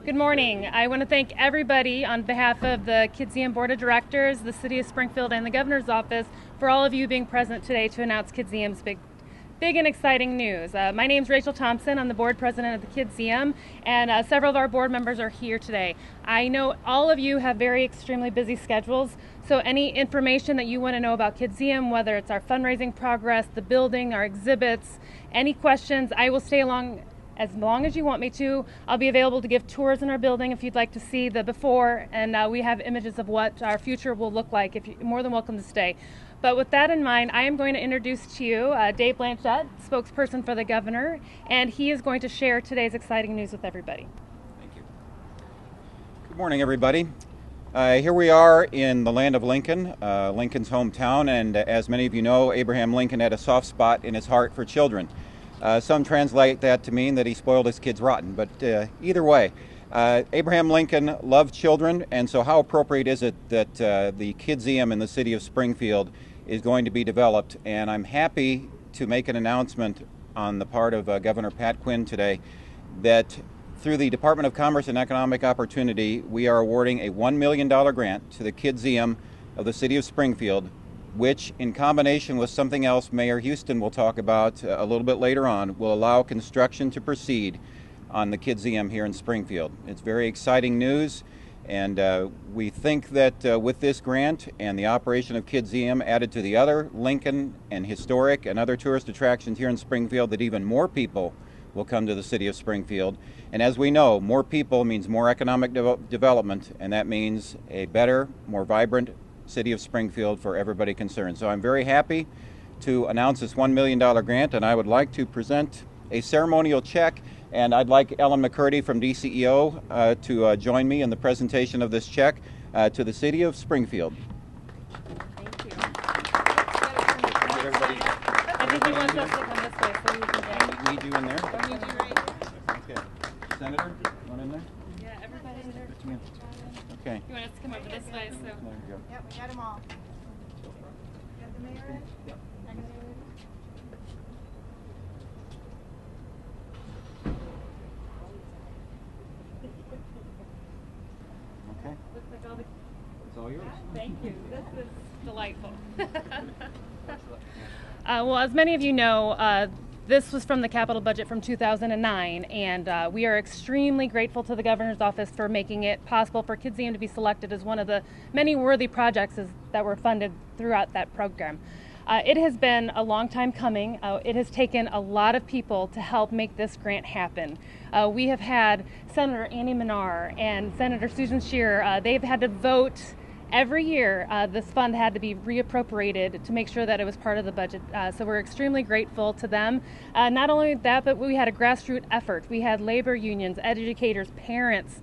Good morning. I want to thank everybody on behalf of the Kidzeum Board of Directors, the City of Springfield, and the Governor's Office for all of you being present today to announce Kidzeum's big and exciting news. My name is Rachel Thompson. I'm the board president of the Kidzeum, and several of our board members are here today. I know all of you have very extremely busy schedules, so any information that you want to know about Kidzeum, whether it's our fundraising progress, the building, our exhibits, any questions, I will stay along as long as you want me to. I'll be available to give tours in our building if you'd like to see the before, and we have images of what our future will look like. If you're more than welcome to stay. But with that in mind, I am going to introduce to you Dave Blanchette, spokesperson for the governor, and he is going to share today's exciting news with everybody. Thank you. Good morning, everybody. Here we are in the land of Lincoln, Lincoln's hometown, and as many of you know, Abraham Lincoln had a soft spot in his heart for children. Some translate that to mean that he spoiled his kids rotten, but either way, Abraham Lincoln loved children, and so how appropriate is it that the Kidzeum in the city of Springfield is going to be developed? And I'm happy to make an announcement on the part of Governor Pat Quinn today that through the Department of Commerce and Economic Opportunity, we are awarding a $1 million grant to the Kidzeum of the city of Springfield, which in combination with something else Mayor Houston will talk about a little bit later on, will allow construction to proceed on the Kidzeum here in Springfield. It's very exciting news, and we think that with this grant and the operation of Kidzeum added to the other Lincoln and historic and other tourist attractions here in Springfield, that even more people will come to the city of Springfield. And as we know, more people means more economic development, and that means a better, more vibrant City of Springfield for everybody concerned. So I'm very happy to announce this $1 million grant, and I would like to present a ceremonial check, and I'd like Ellen McCurdy from DCEO to join me in the presentation of this check to the City of Springfield. Thank you. I think he wants us to come this way so we can Need you in there? I need you right here. Okay. Senator, one in there? Yeah, everybody in there. Okay. You want us to come over this way? So. There you go. Yep, we got them all. Got the mayor? Yep. Okay. Looks like all the. It's all yours. Thank you. This is delightful. Well, as many of you know, this was from the capital budget from 2009, and we are extremely grateful to the governor's office for making it possible for Kidzeum to be selected as one of the many worthy projects that were funded throughout that program. It has been a long time coming. It has taken a lot of people to help make this grant happen. We have had Senator Andy Minar and Senator Susan Scheer. They've had to vote every year. This fund had to be reappropriated to make sure that it was part of the budget. So we're extremely grateful to them. Not only that, but we had a grassroots effort. We had labor unions, educators, parents.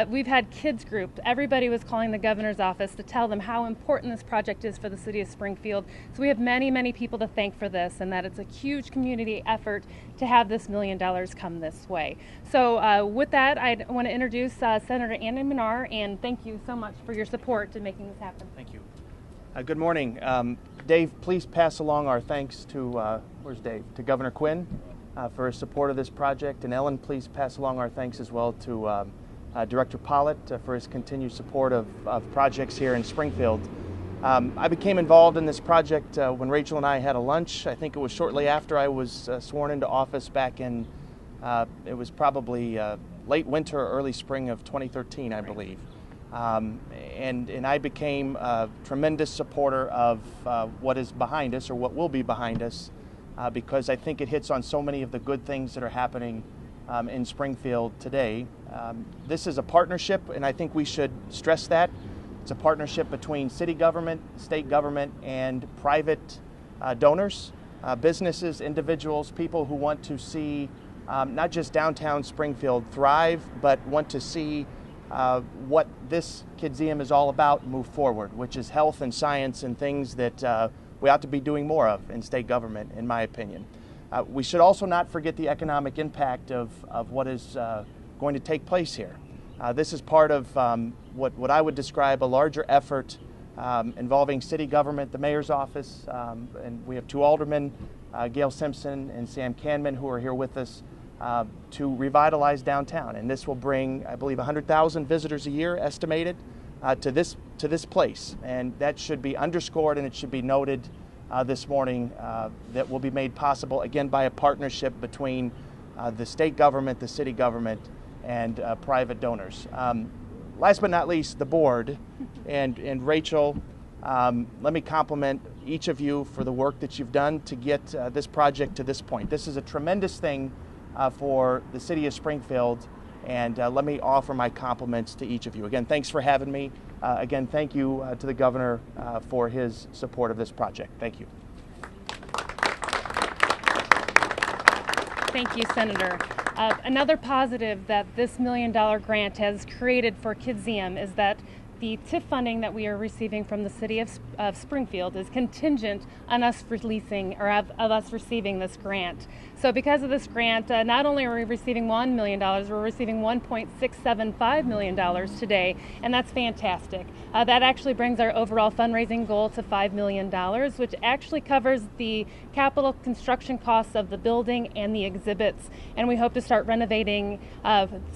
We've had kids groups. Everybody was calling the governor's office to tell them how important this project is for the city of Springfield. So we have many, many people to thank for this, and that it's a huge community effort to have this $1 million come this way. So with that, I want to introduce Senator Andy Minar, and thank you so much for your support to making this happen. Thank you. Good morning. Dave, please pass along our thanks to, where's Dave? To Governor Quinn for his support of this project. And Ellen, please pass along our thanks as well to Director Pollitt for his continued support of projects here in Springfield. I became involved in this project when Rachel and I had a lunch. I think it was shortly after I was sworn into office back in, it was probably late winter or early spring of 2013, I believe. And I became a tremendous supporter of what is behind us, or what will be behind us, because I think it hits on so many of the good things that are happening in Springfield today. This is a partnership, and I think we should stress that. It's a partnership between city government, state government, and private donors, businesses, individuals, people who want to see not just downtown Springfield thrive, but want to see what this Kidzeum is all about move forward, which is health and science and things that we ought to be doing more of in state government, in my opinion. We should also not forget the economic impact of what is going to take place here. This is part of what I would describe a larger effort involving city government, the mayor's office, and we have two aldermen, Gail Simpson and Sam Canman, who are here with us, to revitalize downtown. And this will bring, I believe, 100,000 visitors a year estimated to this place. And that should be underscored, and it should be noted this morning that will be made possible, again, by a partnership between the state government, the city government, and private donors. Last but not least, the board and Rachel, let me compliment each of you for the work that you've done to get this project to this point. This is a tremendous thing for the city of Springfield, and let me offer my compliments to each of you. Again, thanks for having me. Again, thank you to the governor for his support of this project. Thank you. Thank you, Senator. Another positive that this $1 million grant has created for Kidzeum is that the TIF funding that we are receiving from the city of Springfield is contingent on us releasing or of us receiving this grant. So because of this grant, not only are we receiving $1 million, we're receiving $1.675 million today, and that's fantastic. That actually brings our overall fundraising goal to $5 million, which actually covers the capital construction costs of the building and the exhibits. And we hope to start renovating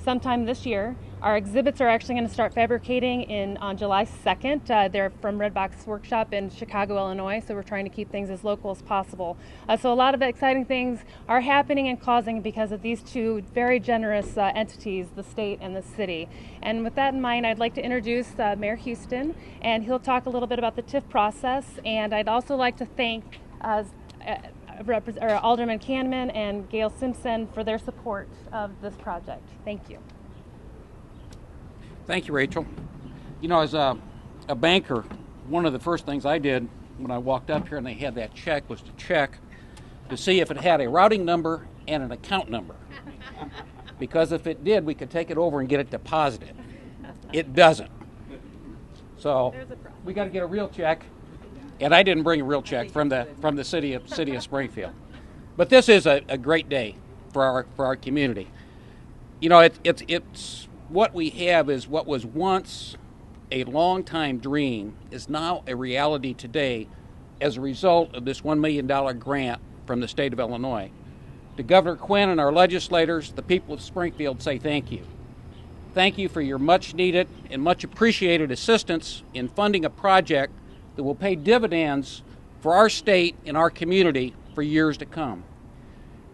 sometime this year. Our exhibits are actually going to start fabricating on July 2nd. They're from Red Box Workshop in Chicago, Illinois, so we're trying to keep things as local as possible. So a lot of exciting things are happening and causing because of these two very generous entities, the state and the city. And with that in mind, I'd like to introduce Mayor Houston, and he'll talk a little bit about the TIF process. And I'd also like to thank Alderman Kahneman and Gail Simpson for their support of this project. Thank you. Thank you, Rachel. You know, as a banker, one of the first things I did when I walked up here and they had that check was to check to see if it had a routing number and an account number. Because if it did, we could take it over and get it deposited. It doesn't. So we got to get a real check, and I didn't bring a real check from the city of Springfield. But this is a great day for our community. You know, it's what we have is what was once a long-time dream is now a reality today as a result of this $1 million grant from the state of Illinois. To Governor Quinn and our legislators, the people of Springfield say thank you. Thank you for your much-needed and much-appreciated assistance in funding a project that will pay dividends for our state and our community for years to come.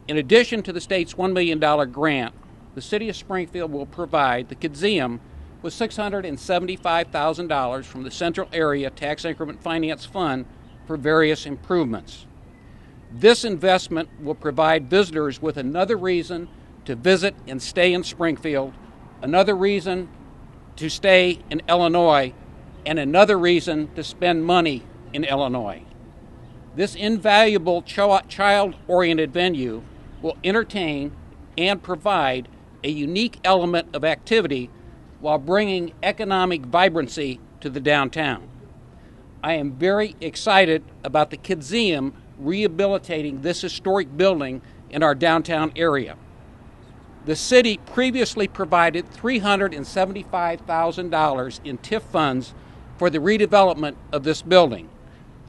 In addition to the state's $1 million grant, the city of Springfield will provide the Kidzeum with $675,000 from the Central Area Tax Increment Finance Fund for various improvements. This investment will provide visitors with another reason to visit and stay in Springfield, another reason to stay in Illinois, and another reason to spend money in Illinois. This invaluable child-oriented venue will entertain and provide a unique element of activity while bringing economic vibrancy to the downtown. I am very excited about the Kidzeum rehabilitating this historic building in our downtown area. The city previously provided $375,000 in TIF funds for the redevelopment of this building.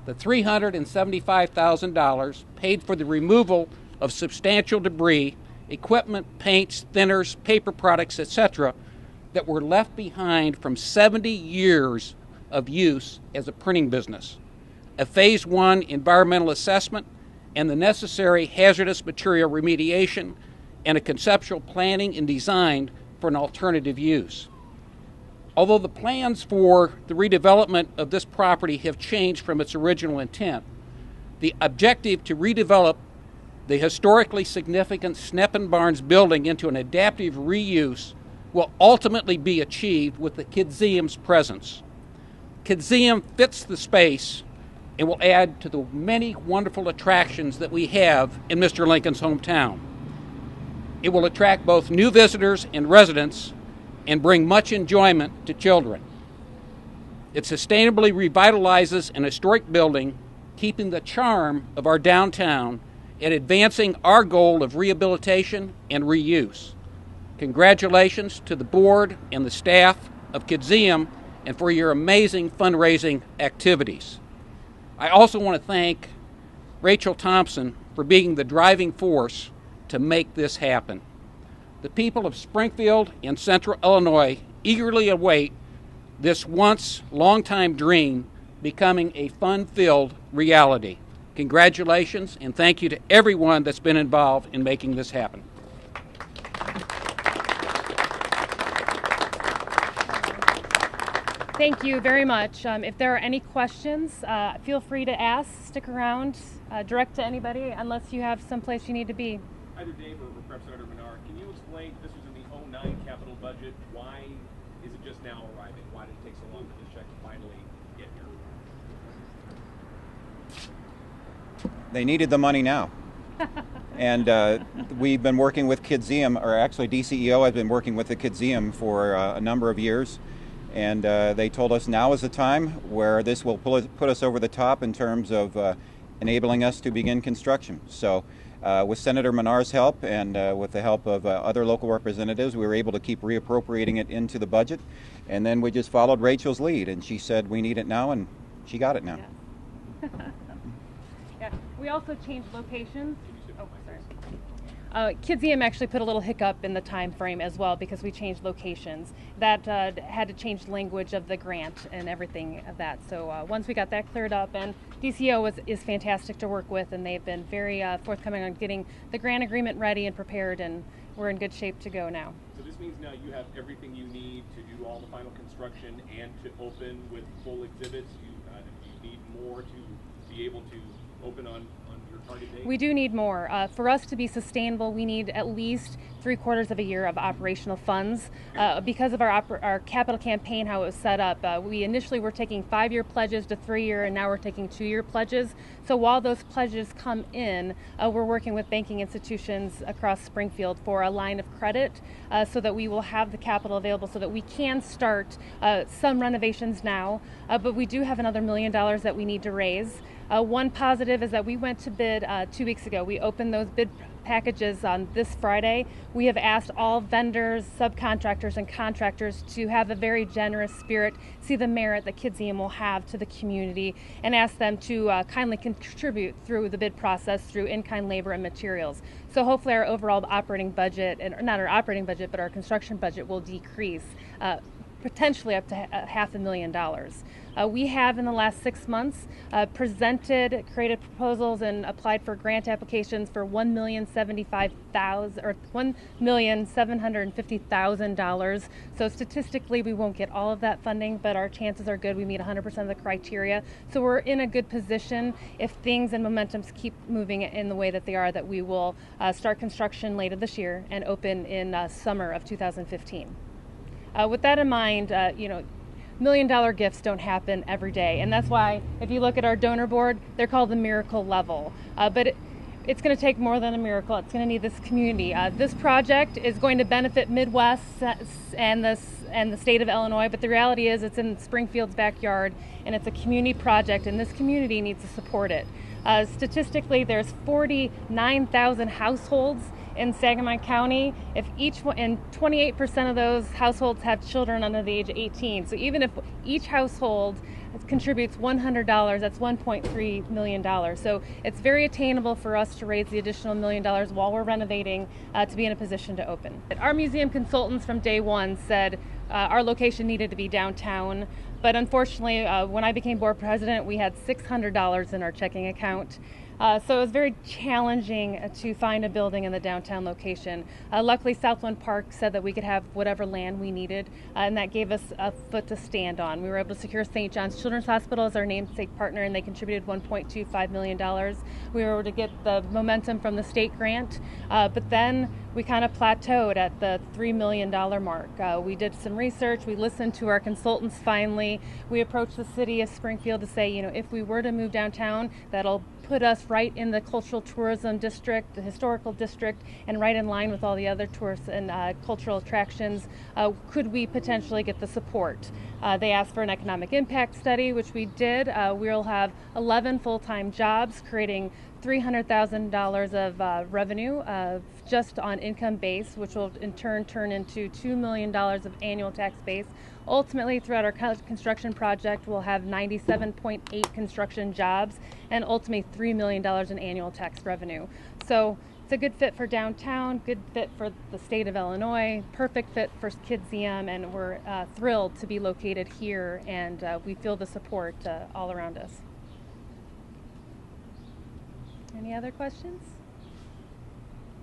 The $375,000 paid for the removal of substantial debris, equipment, paints, thinners, paper products, etc., that were left behind from 70 years of use as a printing business, a Phase 1 environmental assessment, and the necessary hazardous material remediation, and a conceptual planning and design for an alternative use. Although the plans for the redevelopment of this property have changed from its original intent, the objective to redevelop the historically significant Sneppen Barnes building into an adaptive reuse will ultimately be achieved with the Kidzeum's presence. Kidzeum fits the space and will add to the many wonderful attractions that we have in Mr. Lincoln's hometown. It will attract both new visitors and residents and bring much enjoyment to children. It sustainably revitalizes an historic building, keeping the charm of our downtown and advancing our goal of rehabilitation and reuse. Congratulations to the board and the staff of Kidzeum and for your amazing fundraising activities. I also want to thank Rachel Thompson for being the driving force to make this happen. The people of Springfield and Central Illinois eagerly await this once long-time dream becoming a fun-filled reality. Congratulations, and thank you to everyone that's been involved in making this happen. Thank you very much. If there are any questions, feel free to ask, stick around, direct to anybody, unless you have someplace you need to be. Either Dave or Representative Menard, can you explain, this was in the '09 capital budget, why is it just now arriving? Why did it take so long for this check to finally get here? They needed the money now. And we've been working with Kidzeum, or actually DCEO has been working with the Kidzeum for a number of years. And they told us now is the time where this will put us over the top in terms of enabling us to begin construction. So with Senator Menard's help and with the help of other local representatives, we were able to keep reappropriating it into the budget. And then we just followed Rachel's lead, and she said we need it now, and she got it now. Yeah. Yeah. We also changed locations. Oh, sorry. Kidzeum actually put a little hiccup in the time frame as well because we changed locations. That had to change the language of the grant and everything of that. So once we got that cleared up, and DCO is fantastic to work with, and they've been very forthcoming on getting the grant agreement ready and prepared, and we're in good shape to go now. So this means now you have everything you need to do all the final construction and to open with full exhibits. You need more to be able to open on your target date? We do need more. For us to be sustainable, we need at least 3/4 of a year of operational funds. Because of our capital campaign, how it was set up, we initially were taking 5-year pledges to 3-year, and now we're taking 2-year pledges. So while those pledges come in, we're working with banking institutions across Springfield for a line of credit so that we will have the capital available so that we can start some renovations now. But we do have another $1 million that we need to raise. One positive is that we went to bid 2 weeks ago. We opened those bid packages on this Friday. We have asked all vendors, subcontractors, and contractors to have a very generous spirit, see the merit that Kidzeum will have to the community, and ask them to kindly contribute through the bid process through in-kind labor and materials. So hopefully our overall operating budget, and not our operating budget, but our construction budget will decrease potentially up to $500,000. We have in the last 6 months created proposals and applied for grant applications for $1,750,000. So statistically, we won't get all of that funding, but our chances are good. We meet 100% of the criteria. So we're in a good position if things and momentums keep moving in the way that they are, that we will start construction later this year and open in summer of 2015. With that in mind, $1 million gifts don't happen every day, and that's why if you look at our donor board, they're called the miracle level. But it's going to take more than a miracle. It's going to need this community. This project is going to benefit Midwest and the state of Illinois, but the reality is it's in Springfield's backyard, and it's a community project, and this community needs to support it. Statistically, there's 49,000 households in Sangamon County. If and 28% of those households have children under the age of 18. So even if each household contributes $100, that's $1.3 million. So it's very attainable for us to raise the additional $1 million while we're renovating to be in a position to open. Our museum consultants from day one said our location needed to be downtown, but unfortunately, when I became board president, we had $600 in our checking account. So it was very challenging to find a building in the downtown location. Luckily, Southland Park said that we could have whatever land we needed, and that gave us a foot to stand on. We were able to secure St. John's Children's Hospital as our namesake partner, and they contributed $1.25 million. We were able to get the momentum from the state grant, but then we kind of plateaued at the $3 million mark. We did some research. We listened to our consultants finally. We approached the city of Springfield to say, if we were to move downtown, that'll put us right in the cultural tourism district, the historical district, and right in line with all the other tourist and cultural attractions. Could we potentially get the support? They asked for an economic impact study, which we did. We'll have 11 full-time jobs, creating $300,000 of revenue just on income base, which will in turn turn into $2 million of annual tax base. Ultimately, throughout our construction project, we'll have 97.8 construction jobs and ultimately $3 million in annual tax revenue. So It's a good fit for downtown, good fit for the state of Illinois, perfect fit for Kidzeum, and we're thrilled to be located here, and we feel the support all around us. Any other questions?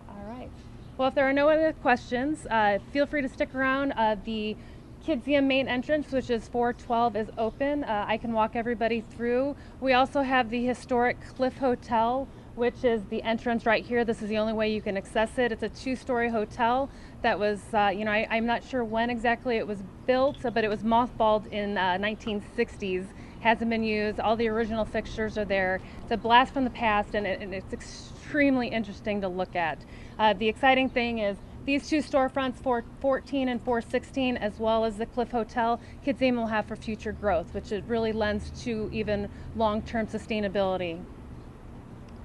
All right. Well, if there are no other questions, feel free to stick around. The Kidzeum main entrance, which is 412, is open. I can walk everybody through. We also have the historic Cliff Hotel, which is the entrance right here. This is the only way you can access it. It's a 2-story hotel that was, I'm not sure when exactly it was built, but it was mothballed in 1960s. Hasn't been used. All the original fixtures are there. It's a blast from the past, and it's extremely interesting to look at. The exciting thing is these 2 storefronts, 414 and 416, as well as the Cliff Hotel, Kidzeum will have for future growth, which it really lends to even long-term sustainability.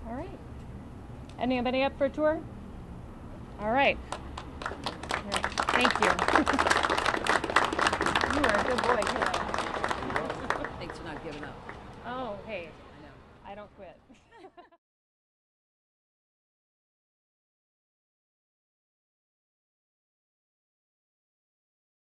All right. Anybody up for a tour? All right. Thank you. You are a good boy, kiddo. Thanks for not giving up. Oh, hey. I know. I don't quit.